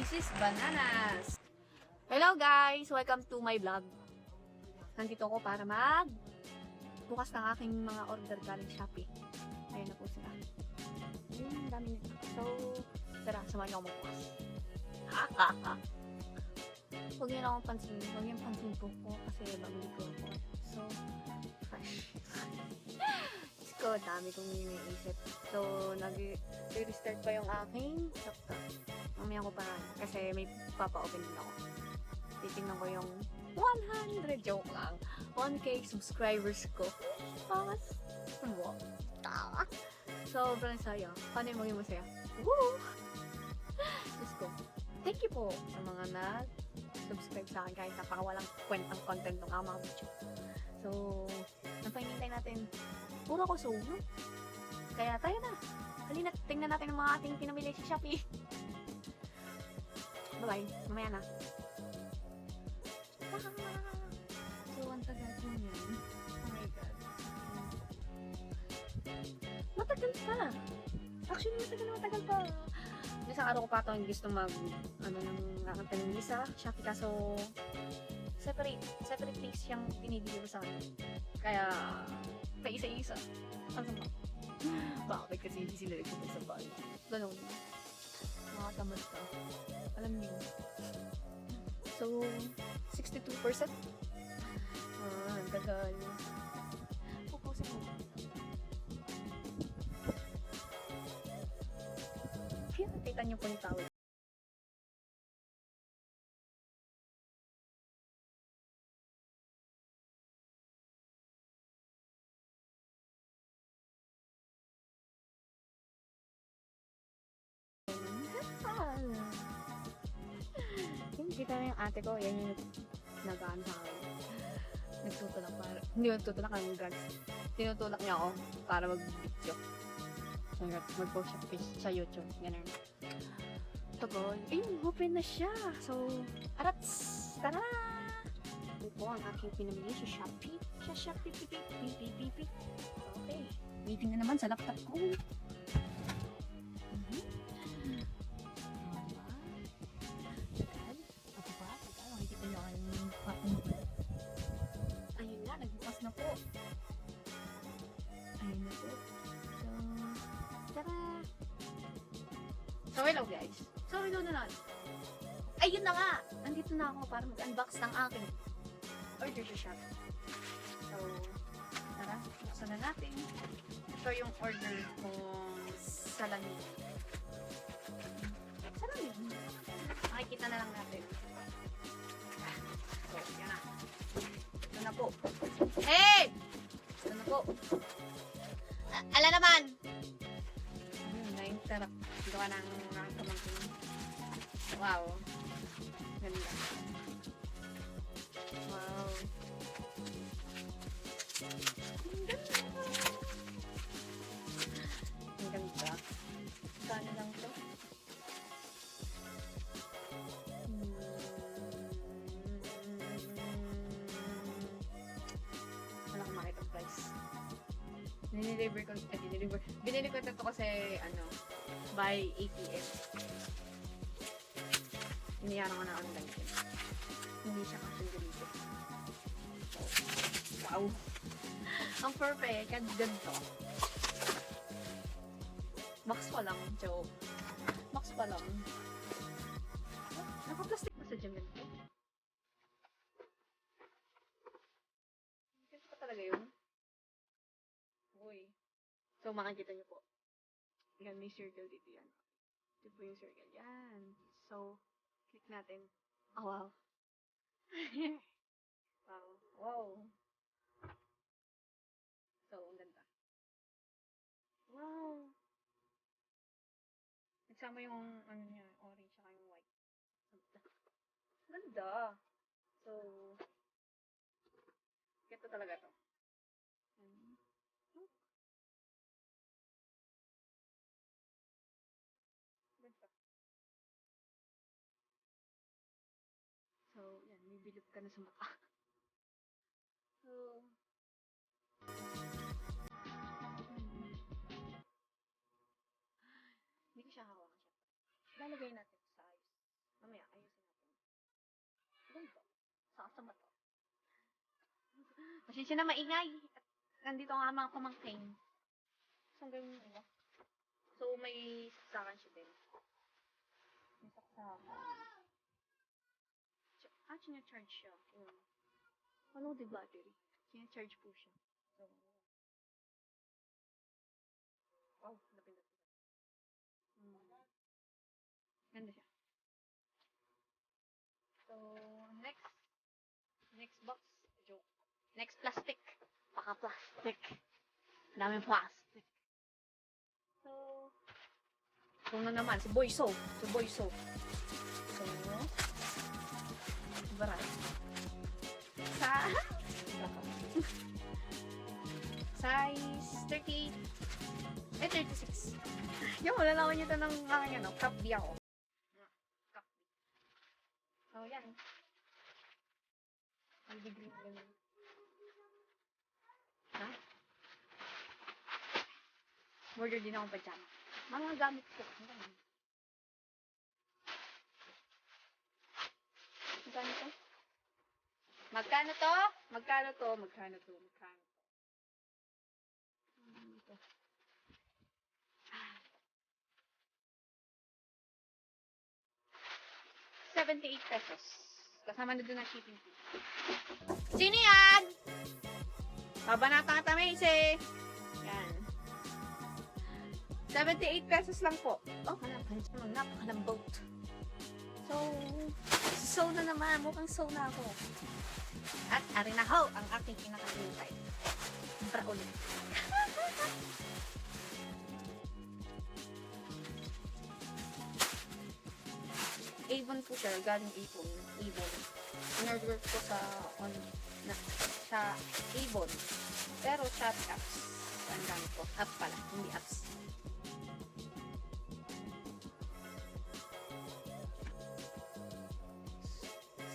This is Bananas. Hello guys! Welcome to my vlog. Nandito ako para bukas ng aking mga order galing Shopee. Ayun na po sila. Ayun, dami nito. So, tara, samahan niyo ako magbukas. Huwag niyo na akong pansinin. Huwag niyo pansinin po ko kasi bago ko. So, fresh. Ko, dami kong iniisip. So, nag-restart pa yung aking laptop. Mamaya ko pa kasi may papa-open din ako. Titingnan ko yung 100, joke lang, 1K subscribers ko. Mas, sobrang saya. Paano yung maging masaya? Woo! Let's go. Thank you po sa mga nag-subscribe sa akin kahit napakawalang kwentang content ng mga video. So, napahinintay natin. Puro ko solo. Kaya tayo na. Halina, tingnan natin ang mga ating pinamili sa Shopee. Bye-bye. Mamaya na. So, ang tagal po yan. Oh my God. Matagal pa. Actually, matagal pa. Isang araw ko pa ito gusto ng aking sa Shopee. Kaso, separate place siyang pinibili ko sa akin. Kaya, paisa-isa. Ano ba? Bakit kasi hindi sila nagpunta sa bahay? Ganun. Makatamad ka. Alam niyo. So, 62%? Ang tagal. Pupusin mo. Kaya nakita niyo po yung tawag. Kita na yung ate ko, yan yung nagaan sa akin. Nagtutulak para, hindi nagtutulak ang drugs. Tinutulak niya ako para mag-video. Mag-post sa YouTube, ganun. Tagal. Ayun, open na siya. So, arats! Tara! Ito po ang aking pinamili sa Shopee. Sa Shopee, pipi. Okay. Waiting na naman sa laptop ko. Ayun na, nagbukas na po. Ayun na po. So, tara! So, hello guys. So, hello na lang. Ayun na nga! Nandito na ako para mag-unbox ng aking order sa shop. So, tara, buksan na natin. Ito yung order kong salamin. Salamin. Makikita na lang natin. So, yan na. Ito na po. Hey! Ito na po. Ala naman! Na-interrupt. Gawa ng kamangkin. Wow. Ganda. Wow. Ang ganda. Kano lang to? Binili ko ito kasi, by ATM. Iniyaran ko na online. Hindi siya kasi ganito. Wow! Ang perfect, ang ganito. Box pa lang, joke. Box pa lang. Naka-plastic ba sa dyan ganito? Ganito pa talaga yun? Uy. So, makikita niyo po. Yan, may circle dito yan. Ito po yung circle. Yan. So, click natin. Oh, wow. Wow. Wow. So, ang ganda. Wow. Nagsama yung, niya, orange saka yung white. Ganda. So, ito talaga to. So, yan, may bilog ka na sa mata. So, hindi ko siya hawakan siya. Lalagay natin sa ayos. Pasensya na maingay. At nandito ang mga pamangkin. So, ang gawin mo iba? So, may saksakan siya din. May saksakan. Charge siya. Ano di battery? Charge po siya. So, wow, napindot ko. Ganda siya. So, next box. Joke. Next plastic. Paka-plastic. Daming plastic. So, na naman, si Boy Soap. So, baray. Size 38. 36. Yung malalaman nyo ito ng aking cup B ako. Cup B. So, yan. Ang degree ganun. Ha? Order din akong pajama. Mga gamit ko. Magkano to? Magkano to? Magkano to? Magkano to? Ito. 78 pesos. Kasama na doon ang shipping fee. Sino yan? Babanata ka tamis eh. Yan. 78 pesos lang po. Oh, napakalambot. So na naman. Mukhang so na ako. At ari na ho ang aking pinakahintay. Para ulit. Avon po siya. Galing Avon. In-order ko sa Avon. Pero Shopee apps. Ang gamit ko. App pala. Hindi apps.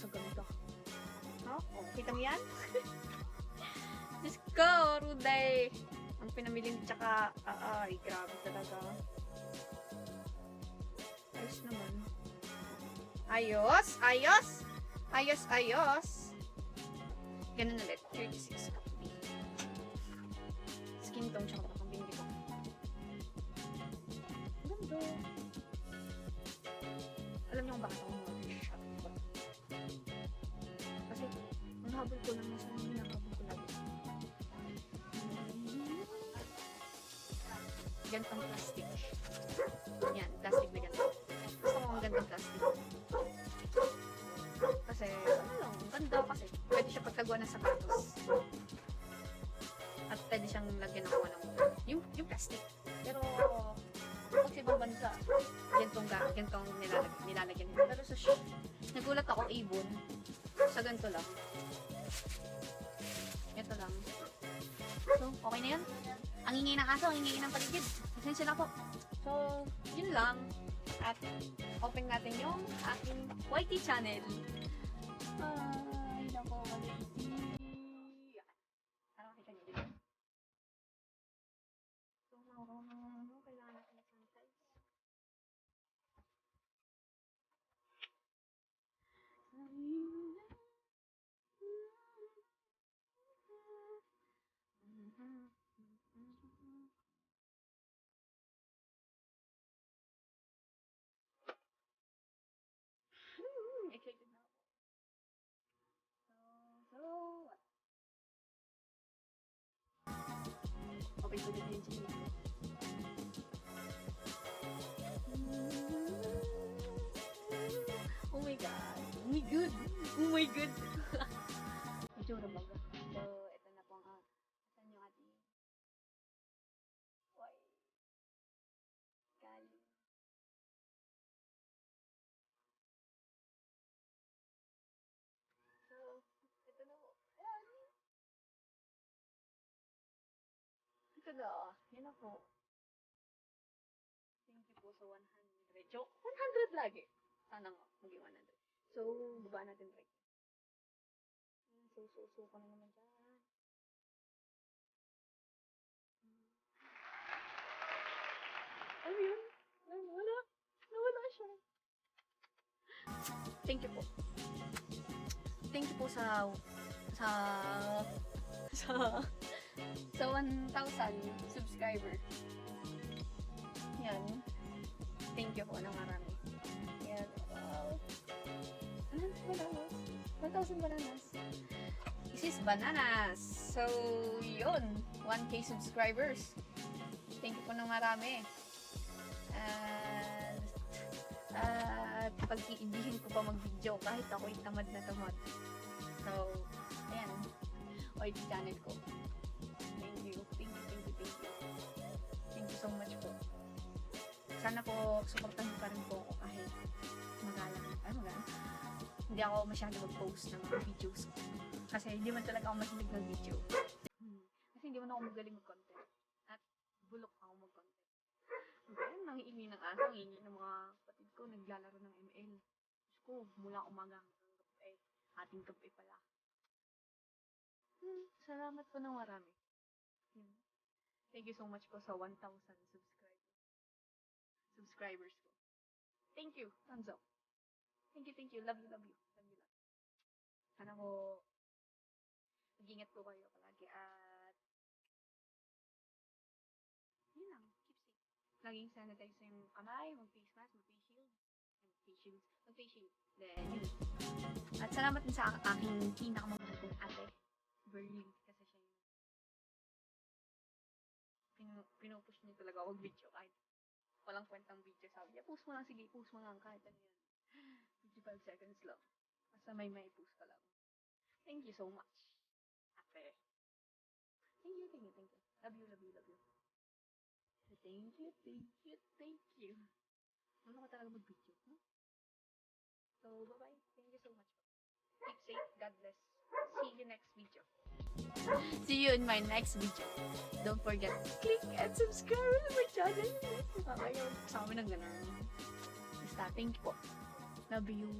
So, ganito. Oh, kita mo yan? Diyos ko, Ruday. Ang pinamilin tsaka, ay, grabe talaga. Ayos naman. Ayos. Ganun ulit. 36 copy. Skin tone tsaka pang bindi ko. Ganda. Alam niyo kung bakit ako mag-shop ba? Kasi, ang habol ko lang nasa mga nakabol ko lagi. Gantang plastic. Yan, plastic na ganito. Gusto ko ang gandang plastic. Kasi, ang ganda kasi. Pwede siya pagtaguan ng sapatos. At pwede siyang lagyan ng yung plastic. Pero, pag sa ibang bansa, gantong nilalagyan nila. Pero sa nagulat ako, Avon. Sa ganito lang. Ito lang. So, okay na yun. Ang ingay ng aso, ang ingay ng paligid. Pasensya na po. So, yun lang. At open natin yung aking YT channel. Ay, nako, YT. Ano kita niyo dito? So, kailangan natin sanitize. Excited na ako. Okay, so dito yung chicken. Oh my god. Oh my god. Medyo rabaga. So, ito na po ang saan yung ating galing. So, ito na po. Ayan. Ito na. Yan na po. Thank you po sa 100. Joke. 100 lagi. Sana nga. Maging 100. So, baba natin right. So ka na naman dyan. Ano yun? Nawala siya. Thank you po. Thank you po sa sa 1,000 subscriber. Yan. Thank you po ng marami. Yan. Wow. Bananas. 1,000 bananas. This is bananas. So, yun. 1K subscribers. Thank you po ng marami. At pag-iibihin ko pa mag-video kahit ako'y tamad na tamad. So, ayan. OIT channel ko. Thank you. Thank you, thank you, thank you. Thank you so much po. Sana po, supportan niyo pa rin po ako kahit magalang. Hindi ako masyado mag-post ng mga videos ko. Kasi hindi man talaga ako mahilig ng video. Kasi hindi man ako magaling mag-content. At bulok ako mag-content. Ngayon, nangiingi ng aso, nangiingi ng mga kapatid ko, naglalaro ng ML. Diyos ko, mula umaga hanggang gabi. Ating gabi pala. Salamat po ng marami. Thank you so much po sa 1,000 subscribers ko. Thank you. Thumbs up. Thank you, thank you. Love you, love you. Love you, love you. Sana po, mag-ingat po kayo palagi at yun lang. Keep safe. Laging sanitize yung kamay, mag-face mask, mag-face shield. Then, yun. At salamat din sa aking pinakamahal kong ate, Berlin. Kasi siya yung pinupush niya talaga ako video kahit walang kwentang video. Sabi niya, post mo lang, sige, post mo lang kahit ano yan. 55 seconds lang. Basta may post ka lang. Thank you so much, ate. Thank you, thank you, thank you. Love you, love you, love you. Thank you, thank you, thank you. Ano ka talaga mag-video, huh? So, bye-bye. Thank you so much. Keep safe. God bless. See you next video. See you in my next video. Don't forget, click and subscribe to my channel. Sa amin ng ganun. Basta, thank you po. Love you.